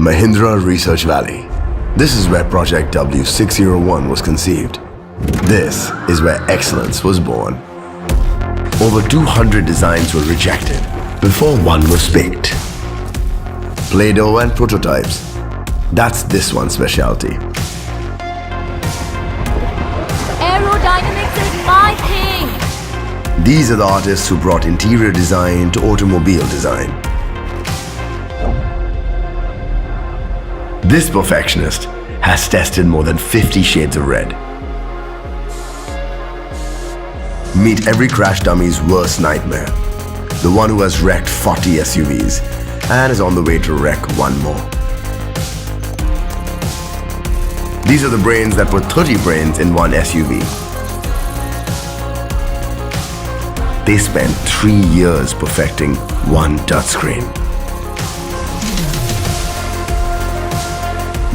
Mahindra Research Valley. This is where Project W601 was conceived. This is where excellence was born. Over 200 designs were rejected before one was picked. Play-Doh and prototypes. That's this one's specialty. Aerodynamics is my thing! These are the artists who brought interior design to automobile design. This perfectionist has tested more than 50 shades of red. Meet every crash dummy's worst nightmare. The one who has wrecked 40 SUVs and is on the way to wreck one more. These are the brains that put 30 brains in one SUV. They spent 3 years perfecting one touchscreen.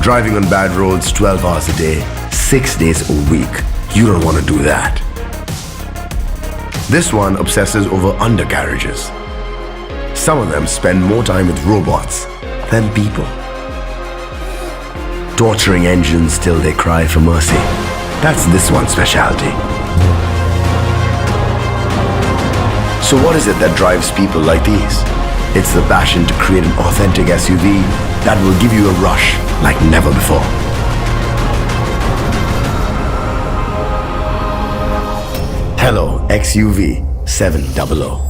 Driving on bad roads 12 hours a day, 6 days a week. You don't want to do that. This one obsesses over undercarriages. Some of them spend more time with robots than people. Torturing engines till they cry for mercy. That's this one's specialty. So what is it that drives people like these? It's the passion to create an authentic SUV that will give you a rush like never before. Hello, XUV 700.